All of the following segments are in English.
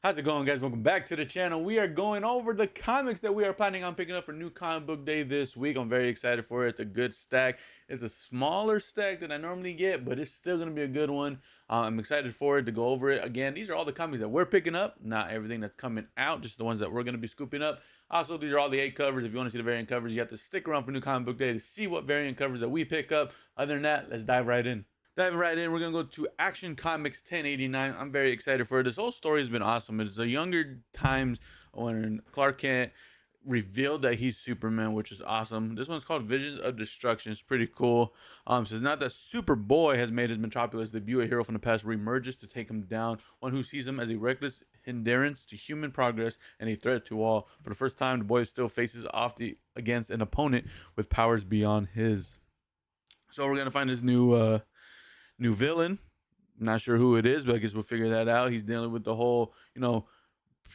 How's it going, guys? Welcome back to the channel. We are going over the comics that we are planning on picking up for New Comic Book Day this week. I'm very excited for it. It's a good stack. It's a smaller stack than I normally get, but it's still going to be a good one. I'm excited for it to go over it. Again, these are all the comics that we're picking up, not everything that's coming out, just the ones that we're going to be scooping up. Also, these are all the 8 covers. If you want to see the variant covers, you have to stick around for New Comic Book Day to see what variant covers that we pick up. Other than that, let's dive right in. Diving right in, we're gonna go to Action Comics 1089. I'm very excited for it. This whole story has been awesome. It's the younger times when Clark Kent revealed that he's Superman, which is awesome. This one's called Visions of Destruction. It's pretty cool. So it's not that Superboy has made his Metropolis debut. A hero from the past reemerges to take him down. One who sees him as a reckless hindrance to human progress and a threat to all. For the first time, the boy still faces off against an opponent with powers beyond his. So we're gonna find this new villain. Not sure who it is, but I guess we'll figure that out. He's dealing with the whole,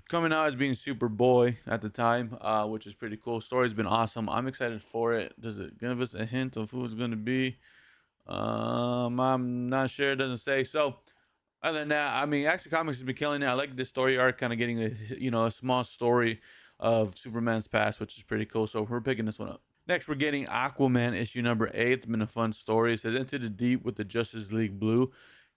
coming out as being Superboy at the time, which is pretty cool. Story's been awesome. I'm excited for it. Does it give us a hint of who it's going to be? I'm not sure. It doesn't say. So, other than that, I mean, Action Comics has been killing it. I like this story arc, kind of getting a small story of Superman's past, which is pretty cool. So we're picking this one up. Next, we're getting Aquaman issue number 8. It's been a fun story. It says Into the Deep with the Justice League Blue.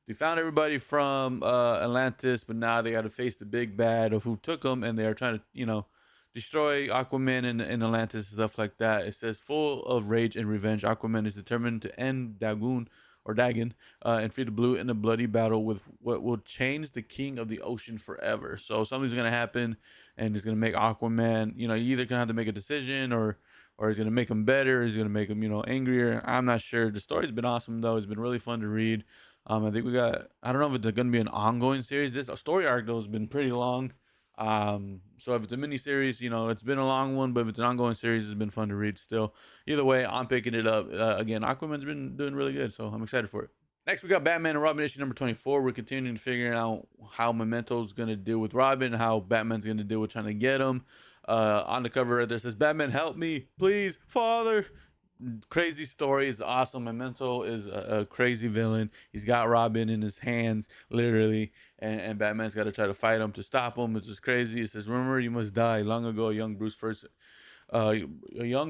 They found everybody from Atlantis, but now they got to face the big bad of who took them, and they are trying to, destroy Aquaman in Atlantis, stuff like that. It says, full of rage and revenge, Aquaman is determined to end Dagon, and free the Blue in a bloody battle with what will change the king of the ocean forever. So something's gonna happen, and it's gonna make Aquaman, you either gonna have to make a decision, or he's gonna make him better, he's gonna make him, angrier. I'm not sure. The story's been awesome though. It's been really fun to read. I think I don't know if it's gonna be an ongoing series. This story arc though has been pretty long. So if it's a mini series, it's been a long one, but if it's an ongoing series, it's been fun to read still. Either way, I'm picking it up. Again, Aquaman's been doing really good, so I'm excited for it. Next, we got Batman and Robin issue number 24. We're continuing to figure out how Memento's going to deal with Robin, how Batman's going to deal with trying to get him. On the cover right there says, Batman, help me, please, father. Crazy story. Is awesome. Memento is a crazy villain. He's got Robin in his hands, literally, and Batman's got to try to fight him to stop him, which is crazy. It says, remember, you must die. Long ago, a young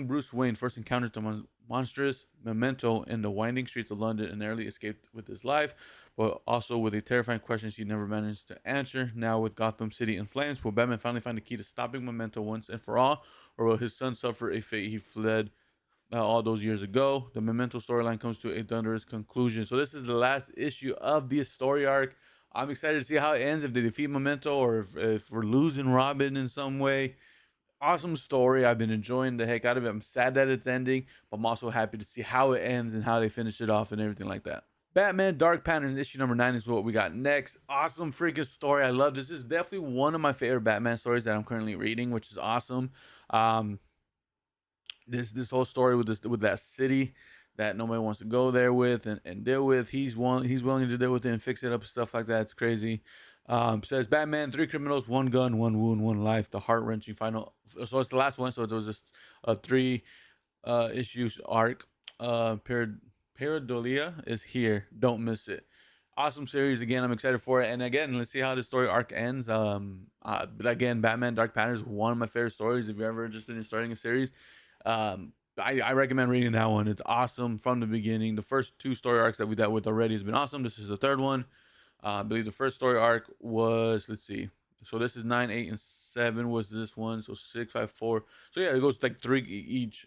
Bruce Wayne first encountered the monstrous Memento in the winding streets of London and narrowly escaped with his life, but also with a terrifying question she never managed to answer. Now, with Gotham City in flames, will Batman finally find the key to stopping Memento once and for all, or will his son suffer a fate he fled all those years ago? The Memento storyline comes to a thunderous conclusion. So this is the last issue of this story arc. I'm excited to see how it ends, if they defeat Memento or if we're losing Robin in some way. Awesome story. I've been enjoying the heck out of it. I'm sad that it's ending, but I'm also happy to see how it ends and how they finish it off and everything like that. Batman Dark Patterns issue number 9 is what we got next. Awesome freaking story. I love this. This is definitely one of my favorite Batman stories that I'm currently reading, which is awesome. This whole story with that city that nobody wants to go there with and deal with. He's willing to deal with it and fix it up, stuff like that. It's crazy. Says Batman, 3 criminals, 1 gun, 1 wound, 1 life. The heart-wrenching final. So it's the last one. So it was just a 3 issues arc. Paradolia is here. Don't miss it. Awesome series. Again, I'm excited for it. And again, let's see how the story arc ends. But again, Batman Dark Patterns is one of my favorite stories. If you're ever interested in starting a series, I recommend reading that one. It's awesome from the beginning. The first 2 story arcs that we dealt with already has been awesome. This is the 3rd one. I believe the first story arc was, let's see. So this is 9, 8, and 7 was this one. So 6, 5, 4. So yeah, it goes like 3 each.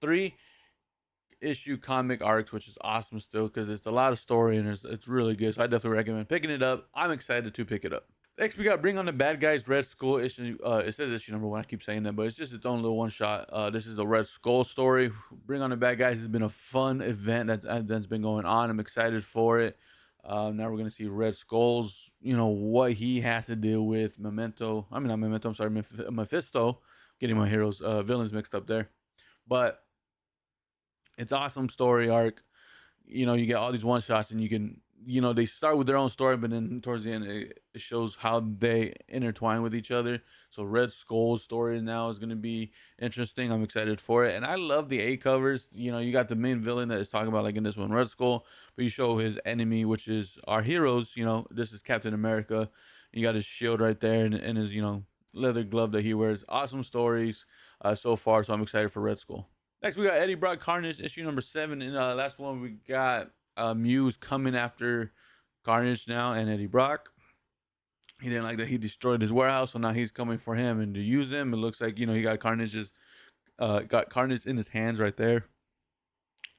3 issue comic arcs, which is awesome still because it's a lot of story and it's really good. So I definitely recommend picking it up. I'm excited to pick it up. Next, we got Bring on the Bad Guys Red Skull issue. It says issue number 1. I keep saying that, but it's just its own little one shot. This is a Red Skull story. Bring on the Bad Guys has been a fun event that's been going on. I'm excited for it. Now we're gonna see Red Skull's, what he has to deal with. Memento. I mean, not Memento. I'm sorry, Mephisto. Getting my villains mixed up there, but it's awesome story arc. You get all these one shots, and you can they start with their own story, but then towards the end, it shows how they intertwine with each other. So Red Skull's story now is going to be interesting. I'm excited for it. And I love the A covers. You got the main villain that is talking about, like in this one, Red Skull, but you show his enemy, which is our heroes. This is Captain America. You got his shield right there and his, leather glove that he wears. Awesome stories so far, so I'm excited for Red Skull. Next, we got Eddie Brock Carnage, issue number 7. And last one, we got Muse coming after Carnage now and Eddie Brock. He didn't like that he destroyed his warehouse, so now he's coming for him and to use him. It looks like, he got Carnage in his hands right there.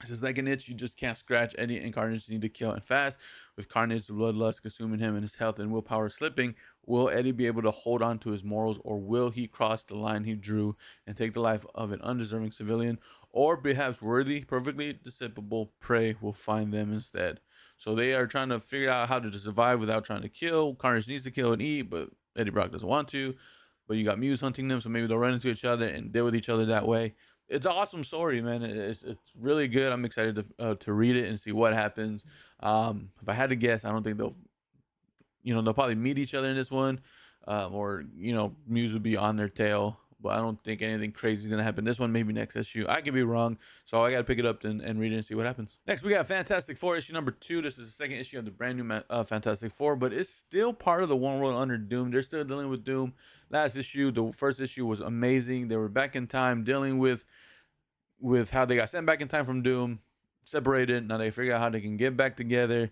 It says, like an itch, you just can't scratch. Eddie and Carnage need to kill and fast. With Carnage's bloodlust consuming him and his health and willpower slipping, will Eddie be able to hold on to his morals, or will he cross the line he drew and take the life of an undeserving civilian? Or perhaps worthy, perfectly despicable prey will find them instead. So they are trying to figure out how to survive without trying to kill. Carnage needs to kill and eat, but Eddie Brock doesn't want to. But you got Muse hunting them, so maybe they'll run into each other and deal with each other that way. It's an awesome story, man. It's really good. I'm excited to read it and see what happens. If I had to guess, I don't think they'll probably meet each other in this one, or Muse would be on their tail. But I don't think anything crazy is gonna happen. This one, maybe next issue. I could be wrong, so I gotta pick it up and read it and see what happens. Next, we got Fantastic Four issue number 2. This is the second issue of the brand new Fantastic Four, but it's still part of the One World Under Doom. They're still dealing with Doom. Last issue, the first issue was amazing. They were back in time, dealing with how they got sent back in time from Doom, separated. Now they figure out how they can get back together.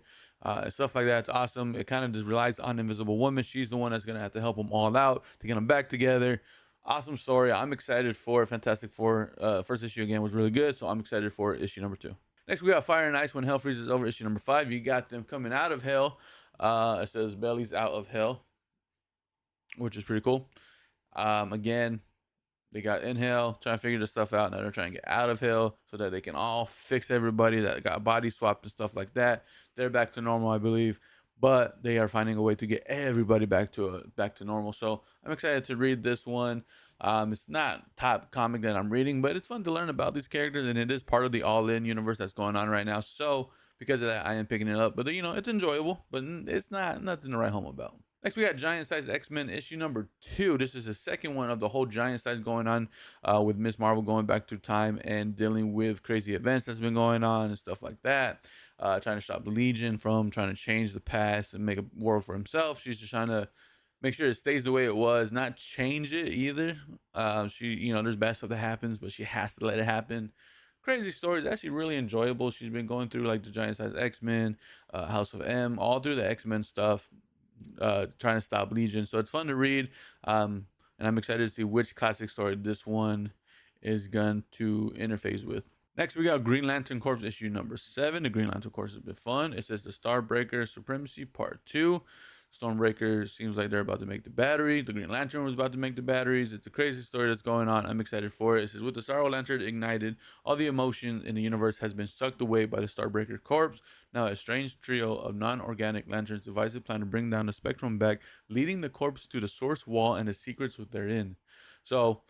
Stuff like that. It's awesome. It kind of just relies on Invisible Woman. She's the one that's gonna have to help them all out to get them back together. Awesome story. I'm excited for Fantastic Four. First issue again was really good, so I'm excited for issue number 2. Next, we got Fire and Ice When Hell Freezes Over, issue number 5. You got them coming out of hell. It says Belly's out of hell, which is pretty cool. Again, they got in hell, trying to figure this stuff out. Now they're trying to get out of hell so that they can all fix everybody that got body swapped and stuff like that. They're back to normal, I believe, but they are finding a way to get everybody back to normal. So I'm excited to read this one. It's not top comic that I'm reading, but it's fun to learn about these characters, and it is part of the All-In universe that's going on right now. So because of that, I am picking it up. But it's enjoyable, but it's nothing to write home about. Next, we got Giant Size X-Men issue number 2. This is the second one of the whole Giant Size going on, with Miss Marvel going back through time and dealing with crazy events that's been going on and stuff like that. Trying to stop Legion from trying to change the past and make a world for himself. She's just trying to make sure it stays the way it was, not change it either. There's bad stuff that happens, but she has to let it happen. Crazy stories, actually really enjoyable. She's been going through like the Giant Size X-Men, House of M, all through the X-Men stuff, trying to stop Legion. So it's fun to read, and I'm excited to see which classic story this one is going to interface with. Next, we got Green Lantern Corps issue number 7. The Green Lantern Corps has been fun. It says the Starbreaker Supremacy Part 2. Stormbreaker seems like they're about to make the battery. The Green Lantern was about to make the batteries. It's a crazy story that's going on. I'm excited for it. It says, with the Star Lantern ignited, all the emotion in the universe has been sucked away by the Starbreaker Corps. Now a strange trio of non-organic lanterns devise a plan to bring down the Spectrum back, leading the corps to the source wall and the secrets therein. So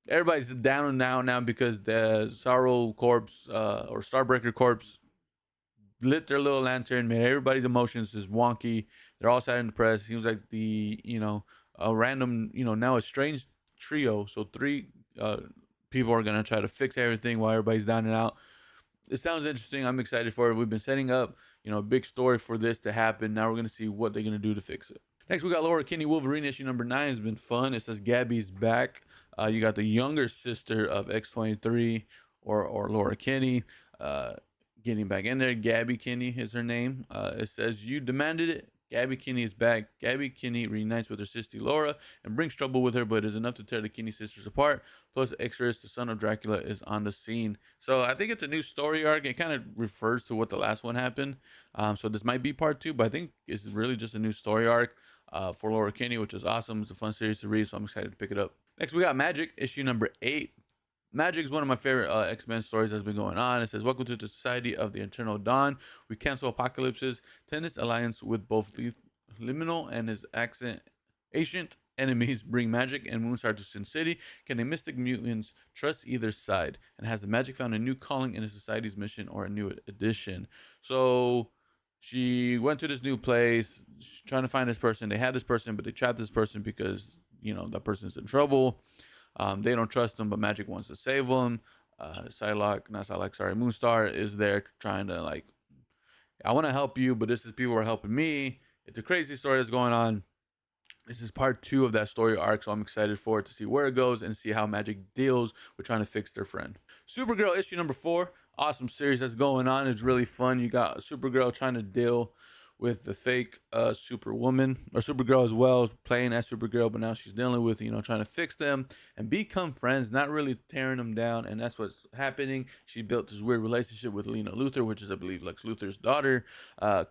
everybody's down and down now because the Sorrow Corps, or Starbreaker Corps, lit their little lantern, made everybody's emotions just wonky. They're all sad and depressed. Seems like a random, now a strange trio. So 3 people are gonna try to fix everything while everybody's down and out. It sounds interesting. I'm excited for it. We've been setting up, a big story for this to happen. Now we're gonna see what they're gonna do to fix it. Next, we got Laura Kinney Wolverine issue number 9. Has been fun. It says Gabby's back. You got the younger sister of X-23 or Laura Kinney. Getting back in there. Gabby Kinney is her name. It says, you demanded it. Gabby Kinney is back. Gabby Kinney reunites with her sister Laura and brings trouble with her, but is enough to tear the Kinney sisters apart. Plus, Xorus, the son of Dracula, is on the scene. So I think it's a new story arc. It kind of refers to what the last one happened. So this might be part 2, but I think it's really just a new story arc for Laura Kinney, which is awesome. It's a fun series to read, so I'm excited to pick it up. Next, we got Magic issue number 8. Magic is one of my favorite X-Men stories that's been going on. It says, welcome to the Society of the Eternal Dawn. We cancel apocalypses. Tennis alliance with both Liminal and his ancient enemies bring magic and Moonstar to Sin City. Can the mystic mutants trust either side? And has the magic found a new calling in the society's mission or a new addition? So she went to this new place, trying to find this person. They had this person, but they trapped this person because, that person's in trouble. They don't trust him, but Magic wants to save him. Moonstar is there trying to I want to help you, but people are helping me. It's a crazy story that's going on. This is part 2 of that story arc, so I'm excited for it to see where it goes and see how Magic deals with trying to fix their friend. Supergirl issue number 4, awesome series that's going on. It's really fun. You got Supergirl trying to deal with the fake Superwoman, or Supergirl as well, playing as Supergirl, but now she's dealing with, trying to fix them and become friends, not really tearing them down, and that's what's happening. She built this weird relationship with Lena Luthor, which is, I believe, Lex Luthor's daughter.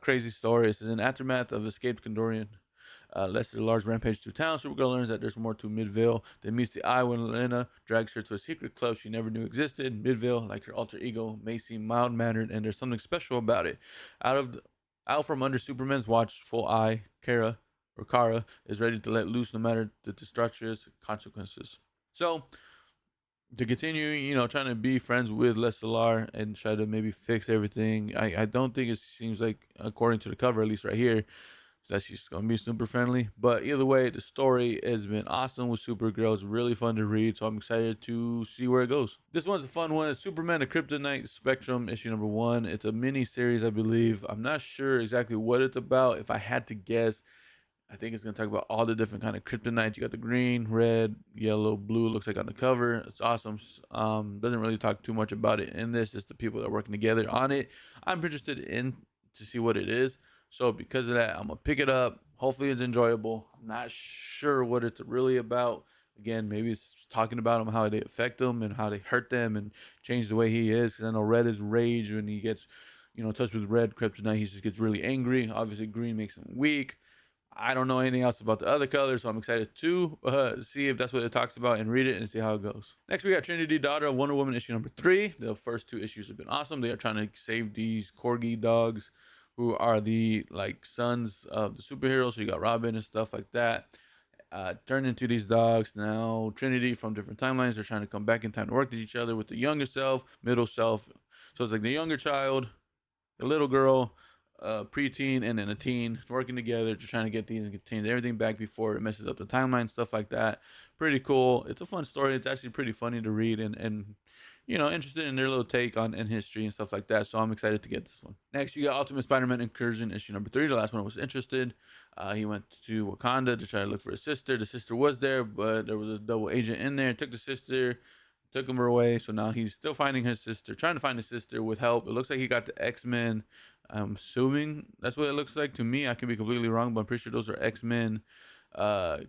Crazy story. This is an aftermath of escaped Kandorian Lester Large rampage through town. Supergirl learns that there's more to Midvale than meets the eye when Lena drags her to a secret club she never knew existed. Midvale, like her alter ego, may seem mild-mannered, and there's something special about it. Out from under Superman's watchful eye, Kara is ready to let loose no matter the disastrous consequences. So, to continue, trying to be friends with Lester and try to maybe fix everything. I don't think it seems like, according to the cover, at least right here, that she's gonna be super friendly. But either way, the story has been awesome with Supergirl. It's really fun to read, so I'm excited to see where it goes. This one's a fun one. It's Superman: The Kryptonite Spectrum, issue number 1. It's a mini series, I believe. I'm not sure exactly what it's about. If I had to guess, I think it's gonna talk about all the different kind of kryptonites. You got the green, red, yellow, blue. Looks like on the cover. It's awesome. Doesn't really talk too much about it in this. Just the people that are working together on it. I'm interested in to see what it is. So because of that, I'm going to pick it up. Hopefully it's enjoyable. I'm not sure what it's really about. Again, maybe it's talking about him, how they affect him and how they hurt them and change the way he is. Because I know red is rage. When he gets, touched with red kryptonite, he just gets really angry. Obviously, green makes him weak. I don't know anything else about the other colors, so I'm excited to see if that's what it talks about and read it and see how it goes. Next, we got Trinity, daughter of Wonder Woman, issue number 3. The first 2 issues have been awesome. They are trying to save these corgi dogs, who are the sons of the superheroes. So you got Robin and stuff like that. Turned into these dogs. Now Trinity from different timelines, they're trying to come back in time to work with each other with the younger self, middle self. So it's like the younger child, the little girl, preteen, and then a teen working together to trying to get these and contain everything back before it messes up the timeline, stuff like that. Pretty cool. It's a fun story. It's actually pretty funny to read and interested in their little take on in history and stuff like that. So I'm excited to get this one. Next, you got Ultimate Spider-Man Incursion, issue number 3. The last one I was interested. He went to Wakanda to try to look for his sister. The sister was there, but there was a double agent in there. Took the sister, took him away. So now he's still finding his sister, trying to find his sister with help. It looks like he got the X-Men. I'm assuming that's what it looks like to me. I can be completely wrong, but I'm pretty sure those are X-Men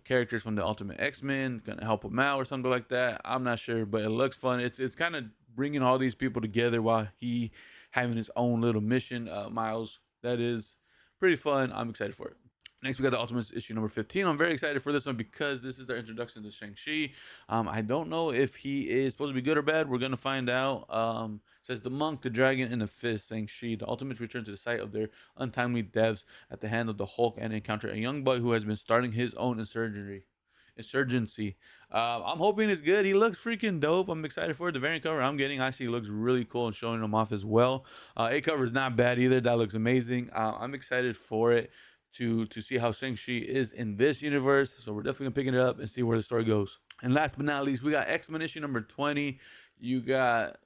characters from the Ultimate X-Men, gonna help him out or something like that. I'm not sure, but it looks fun. It's kind of bringing all these people together while he having his own little mission. Miles, that is pretty fun. I'm excited for it. Next, we got the Ultimates issue number 15. I'm very excited for this one because this is their introduction to Shang-Chi. I don't know if he is supposed to be good or bad. We're going to find out. Says the monk, the dragon, and the fist, Shang-Chi. The Ultimates return to the site of their untimely deaths at the hand of the Hulk and encounter a young boy who has been starting his own insurgency. I'm hoping it's good. He looks freaking dope. I'm excited for it. The variant cover I'm getting actually looks really cool and showing him off as well. A cover is not bad either. That looks amazing. I'm excited for it to see how Shang-Chi is in this universe. So we're definitely picking it up and see where the story goes. And last but not least, we got X-Men issue number 20. You got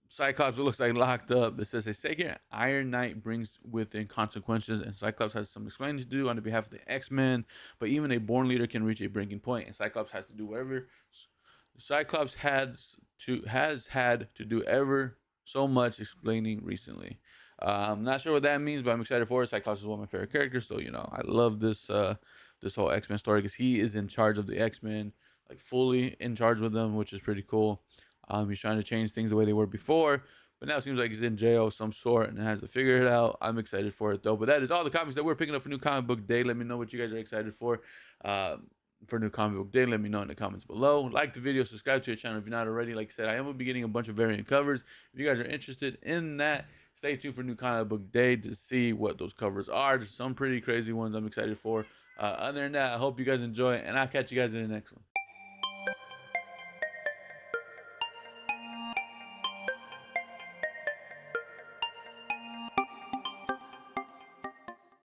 Cyclops, it looks like, locked up. It says a second Iron Knight brings within consequences, and Cyclops has some explaining to do on the behalf of the X-Men. But even a born leader can reach a breaking point, and Cyclops has to do whatever. Cyclops has had to do ever so much explaining recently. I'm not sure what that means, but I'm excited for it. Cyclops is one of my favorite characters, so I love this this whole X-Men story because he is in charge of the X-Men, like fully in charge with them, which is pretty cool. He's trying to change things the way they were before, but now it seems like he's in jail of some sort and has to figure it out. I'm excited for it though. But that is all the comics that we're picking up for New Comic Book Day. Let me know what you guys are excited for New Comic Book Day. Let me know in the comments below. Like the video, subscribe to the channel if you're not already. Like I said, I am going to be getting a bunch of variant covers. If you guys are interested in that, stay tuned for New Comic Book Day to see what those covers are. There's some pretty crazy ones I'm excited for. Other than that, I hope you guys enjoy it, and I'll catch you guys in the next one.